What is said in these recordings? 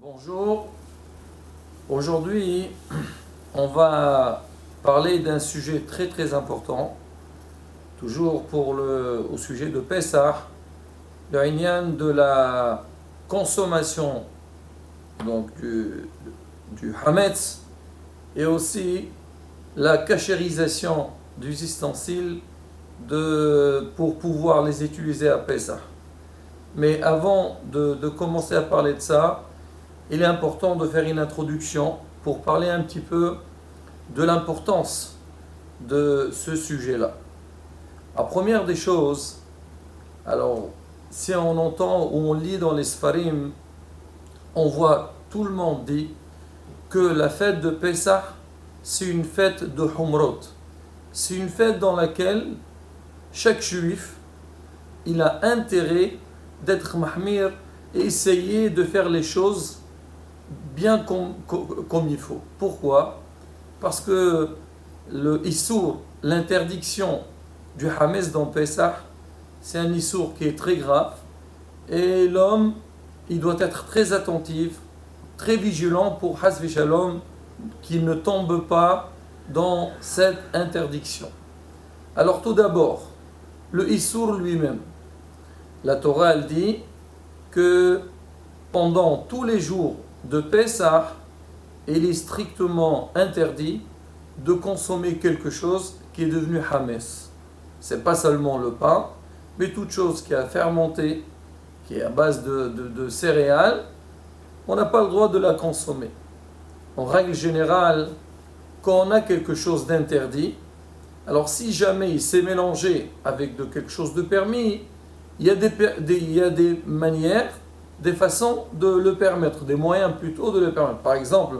Bonjour, aujourd'hui on va parler d'un sujet très très important, toujours au sujet de Pessah, le inyan de la consommation donc du Hametz et aussi la cachérisation des ustensiles pour pouvoir les utiliser à Pessah. Mais avant de commencer à parler de ça, il est important de faire une introduction pour parler un petit peu de l'importance de ce sujet-là. La première des choses, alors si on entend ou on lit dans les Sfarim, on voit tout le monde dit que la fête de Pessah, c'est une fête de Humrot. C'est une fête dans laquelle chaque juif, il a intérêt d'être mahmir et essayer de faire les choses bien comme il faut. Pourquoi? Parce que le Issour, l'interdiction du Hametz dans Pessah, c'est un Issour qui est très grave et l'homme, il doit être très attentif, très vigilant pour Hasvi Shalom, qu'il ne tombe pas dans cette interdiction. Alors tout d'abord, le Issour lui-même, la Torah elle dit que pendant tous les jours de Pessah, il est strictement interdit de consommer quelque chose qui est devenu Hametz. C'est pas seulement le pain, mais toute chose qui a fermenté, qui est à base de céréales, on n'a pas le droit de la consommer. En règle générale, quand on a quelque chose d'interdit, alors si jamais il s'est mélangé avec quelque chose de permis, il y a des manières, des façons de le permettre, des moyens plutôt de le permettre. Par exemple,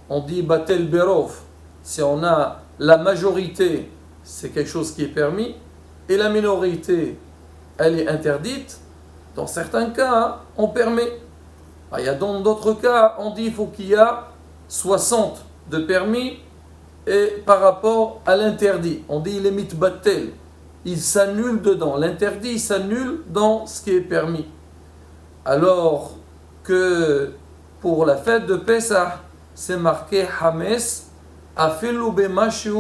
on dit Batel Berov, si on a la majorité, c'est quelque chose qui est permis, et la minorité, elle est interdite. Dans certains cas, on permet. Dans d'autres cas, on dit qu'il faut qu'il y ait 60 de permis et par rapport à l'interdit. On dit il est mitbatel. Il s'annule dedans. L'interdit, il s'annule dans ce qui est permis. Alors que pour la fête de Pessah, c'est marqué Hametz, afilu b'mashu,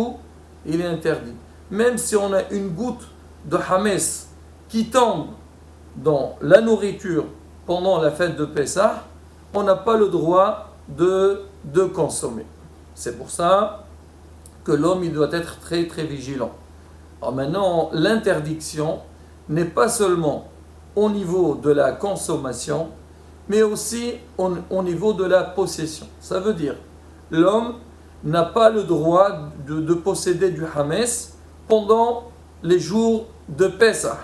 il est interdit. Même si on a une goutte de Hametz qui tombe dans la nourriture pendant la fête de Pessah, on n'a pas le droit de consommer. C'est pour ça que l'homme il doit être très très vigilant. Alors maintenant, l'interdiction n'est pas seulement au niveau de la consommation, mais aussi au niveau de la possession. Ça veut dire, l'homme n'a pas le droit de posséder du Hametz pendant les jours de Pessah.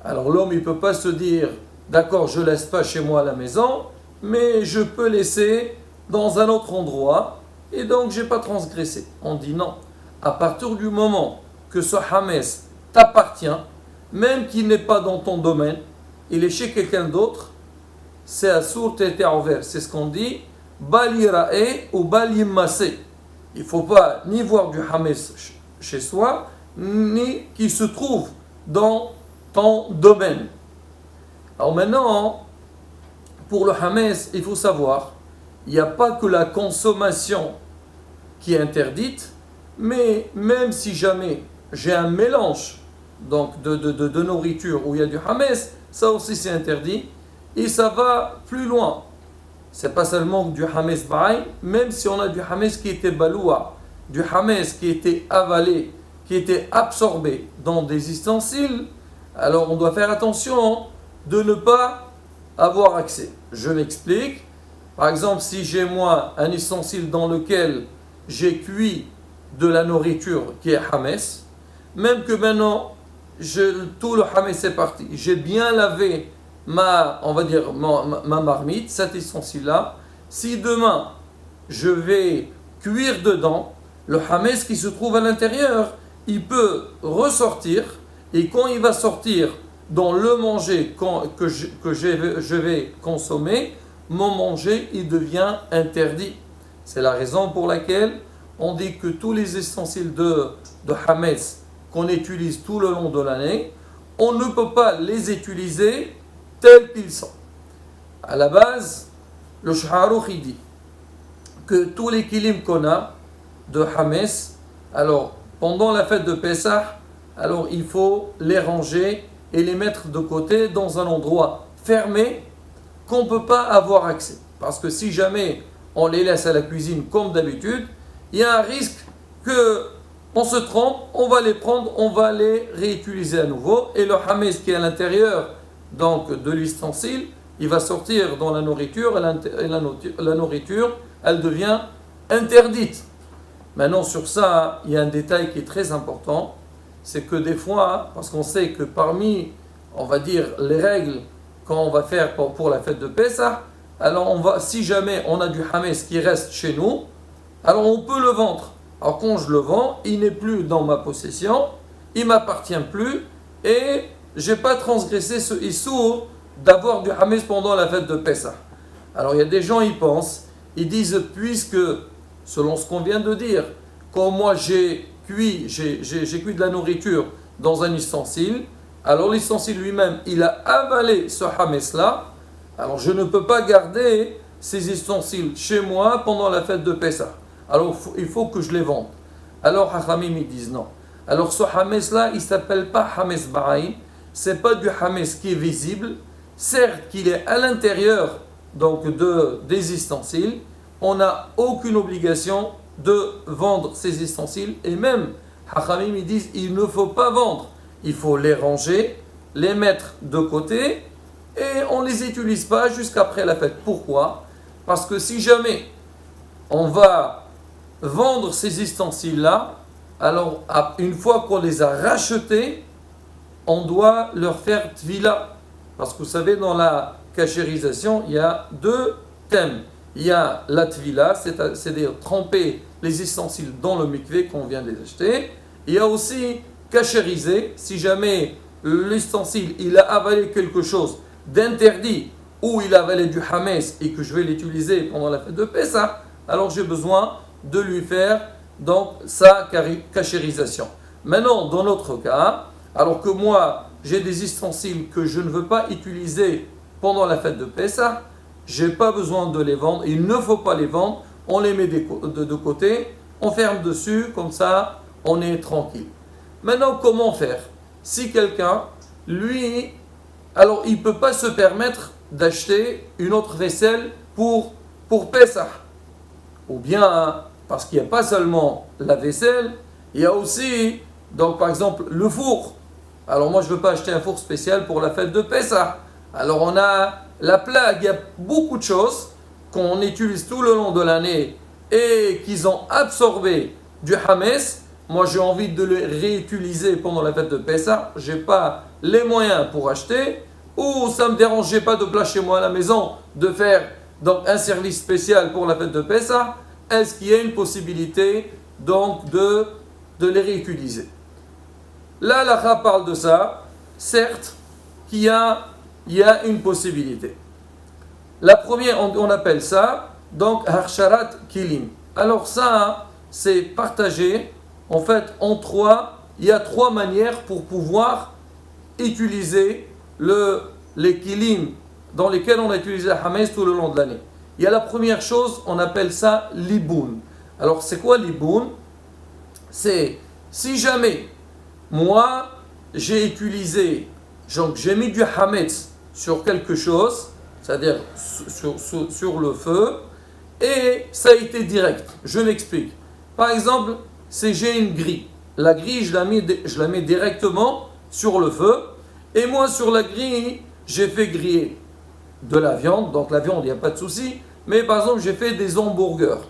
Alors l'homme, il ne peut pas se dire, d'accord, je ne laisse pas chez moi à la maison, mais je peux laisser dans un autre endroit, et donc je n'ai pas transgressé. On dit non. À partir du moment que ce Hametz t'appartient, même qu'il n'est pas dans ton domaine, il est chez quelqu'un d'autre, c'est Assour Tete Over. C'est ce qu'on dit, Balirae ou Balimase. Il ne faut pas ni voir du Hametz chez soi, ni qu'il se trouve dans ton domaine. Alors maintenant, pour le Hametz, il faut savoir, il n'y a pas que la consommation qui est interdite, mais même si jamais j'ai un mélange donc de nourriture où il y a du Hametz, ça aussi c'est interdit, et ça va plus loin. C'est pas seulement du Hametz Ba'ayn, même si on a du Hametz qui était baloua, du Hametz qui était avalé, qui était absorbé dans des ustensiles, alors on doit faire attention de ne pas avoir accès. Je m'explique. Par exemple, si j'ai moi un ustensile dans lequel j'ai cuit de la nourriture qui est Hametz, même que maintenant tout le Hametz est parti, j'ai bien lavé ma marmite, cet ustensile-là, si demain je vais cuire dedans, le Hametz qui se trouve à l'intérieur, il peut ressortir, et quand il va sortir dans le manger que je vais consommer, mon manger, il devient interdit. C'est la raison pour laquelle on dit que tous les ustensiles de Hametz qu'on utilise tout le long de l'année, on ne peut pas les utiliser tels qu'ils sont. À la base, le Sha'aruch il dit que tous les kilim qu'on a de Hames, alors pendant la fête de Pessah, alors il faut les ranger et les mettre de côté dans un endroit fermé qu'on ne peut pas avoir accès. Parce que si jamais on les laisse à la cuisine comme d'habitude, il y a un risque qu'on se trompe, on va les prendre, on va les réutiliser à nouveau. Et le Hames qui est à l'intérieur donc, de l'ustensile, il va sortir dans la nourriture et la nourriture, elle devient interdite. Maintenant sur ça, il y a un détail qui est très important, c'est que des fois, parce qu'on sait que parmi, on va dire, les règles qu'on va faire pour la fête de Pessah, alors si jamais on a du Hames qui reste chez nous, alors on peut le vendre. Alors quand je le vends, il n'est plus dans ma possession, il ne m'appartient plus, et je n'ai pas transgressé ce issour d'avoir du Hames pendant la fête de Pessah. Alors il y a des gens, ils pensent, ils disent, puisque, selon ce qu'on vient de dire, quand moi j'ai cuit de la nourriture dans un ustensile, alors l'ustensile lui-même, il a avalé ce Hames-là, alors je ne peux pas garder ces ustensiles chez moi pendant la fête de Pessah. Alors il faut que je les vende. Alors Hachamim ils disent non. Alors ce Hames-là, il ne s'appelle pas Hames Ba'ain, ce n'est pas du Hames qui est visible, certes qu'il est à l'intérieur donc des ustensiles, on n'a aucune obligation de vendre ces ustensiles, et même Hachamim ils disent il ne faut pas vendre, il faut les ranger, les mettre de côté et on ne les utilise pas jusqu'après la fête. Pourquoi? Parce que si jamais on va vendre ces ustensiles-là, alors une fois qu'on les a rachetés, on doit leur faire tvila. Parce que vous savez, dans la cachérisation, il y a deux thèmes. Il y a la tvila, c'est-à-dire tremper les ustensiles dans le mikvé qu'on vient de les acheter. Il y a aussi cachériser, si jamais l'ustensile il a avalé quelque chose d'interdit ou il a avalé du Hames et que je vais l'utiliser pendant la fête de Pessah, alors j'ai besoin de lui faire donc sa cachérisation. Maintenant, dans notre cas, alors que moi j'ai des ustensiles que je ne veux pas utiliser pendant la fête de Pessah, je n'ai pas besoin de les vendre, il ne faut pas les vendre, on les met de côté, on ferme dessus, comme ça on est tranquille. Maintenant, comment faire? Si quelqu'un, lui, alors il ne peut pas se permettre d'acheter une autre vaisselle pour Pessah. Ou bien, parce qu'il n'y a pas seulement la vaisselle, il y a aussi, donc par exemple, le four. Alors moi, je ne veux pas acheter un four spécial pour la fête de Pessah. Alors on a la plague, il y a beaucoup de choses qu'on utilise tout le long de l'année et qu'ils ont absorbé du Hames. Moi, j'ai envie de les réutiliser pendant la fête de Pessah. Je n'ai pas les moyens pour acheter. Ou ça ne me dérangeait pas de placer chez moi à la maison, de faire donc un service spécial pour la fête de Pessah. Est-ce qu'il y a une possibilité donc de les réutiliser? Là, l'Akha parle de ça. Certes, qu'il y a une possibilité. La première, on appelle ça donc Harsharat Kilim. Alors ça, c'est partagé. En fait, il y a trois manières pour pouvoir utiliser les kilim dans lesquels on a utilisé la Hames tout le long de l'année. Il y a la première chose, on appelle ça l'iboun. Alors, c'est quoi l'iboun? C'est si jamais moi j'ai utilisé, donc j'ai mis du Hametz sur quelque chose, c'est-à-dire sur le feu, et ça a été direct. Je m'explique. Par exemple, c'est j'ai une grille. La grille, je la mets directement sur le feu. Et moi, sur la grille, j'ai fait griller de la viande. Donc la viande, il n'y a pas de souci. Mais par exemple, j'ai fait des hamburgers.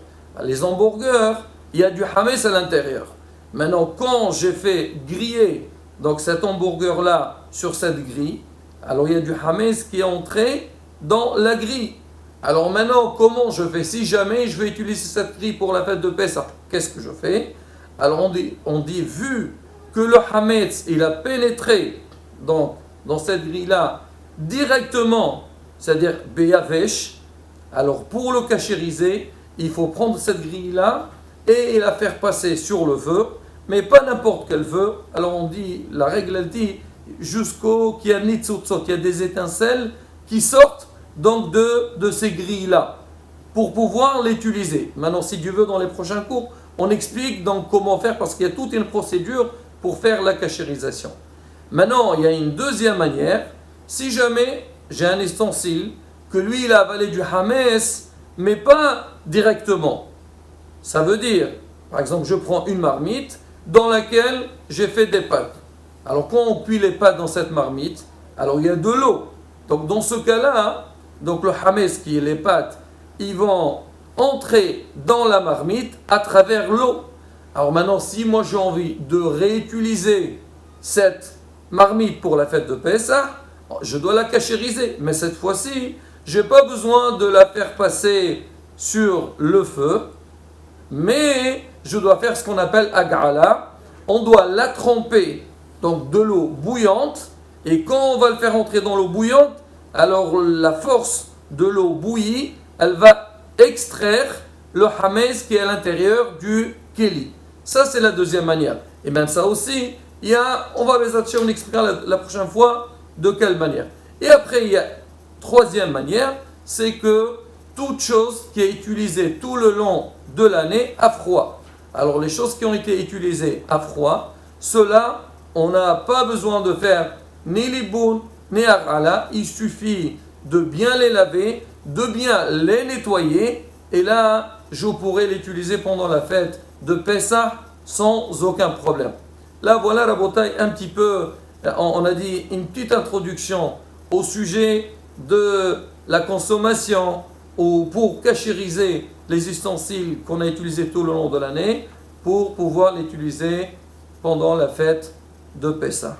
Les hamburgers, il y a du Hames à l'intérieur. Maintenant, quand j'ai fait griller donc cet hamburger-là sur cette grille, alors il y a du Hames qui est entré dans la grille. Alors maintenant, comment je fais? Si jamais je vais utiliser cette grille pour la fête de Pessah, qu'est-ce que je fais? Alors on dit vu que le Hametz il a pénétré dans cette grille-là directement, c'est-à-dire Beyavesh, alors pour le cachériser, il faut prendre cette grille-là et la faire passer sur le feu, mais pas n'importe quel feu. Alors on dit, la règle elle dit, jusqu'au qu'il y a nitzutzot, il y a des étincelles qui sortent donc de ces grilles-là pour pouvoir l'utiliser. Maintenant, si Dieu veut, dans les prochains cours, on explique donc comment faire parce qu'il y a toute une procédure pour faire la cachérisation. Maintenant, il y a une deuxième manière. Si jamais j'ai un ustensile que lui, il a avalé du hametz, mais pas directement. Ça veut dire, par exemple, je prends une marmite dans laquelle j'ai fait des pâtes. Alors, quand on cuit les pâtes dans cette marmite, alors il y a de l'eau. Donc, dans ce cas-là, donc le hametz, qui est les pâtes, ils vont entrer dans la marmite à travers l'eau. Alors maintenant, si moi j'ai envie de réutiliser cette marmite pour la fête de Pessah, je dois la cachériser. Mais cette fois-ci, je n'ai pas besoin de la faire passer sur le feu, mais je dois faire ce qu'on appelle ag'ala. On doit la tremper donc de l'eau bouillante, et quand on va le faire entrer dans l'eau bouillante, alors la force de l'eau bouillie, elle va extraire le hametz qui est à l'intérieur du keli. Ça, c'est la deuxième manière. Et bien ça aussi, on va on expliquera la prochaine fois de quelle manière. Et après, il y a troisième manière, c'est que toute chose qui est utilisée tout le long de l'année à froid. Alors les choses qui ont été utilisées à froid, cela, on n'a pas besoin de faire ni liboun, ni ag'ala. Il suffit de bien les laver, de bien les nettoyer, et là, je pourrai l'utiliser pendant la fête de Pessah sans aucun problème. Là, voilà, Rabotai, un petit peu, on a dit une petite introduction au sujet de la consommation ou pour cachériser les ustensiles qu'on a utilisés tout le long de l'année pour pouvoir l'utiliser pendant la fête de Pessah.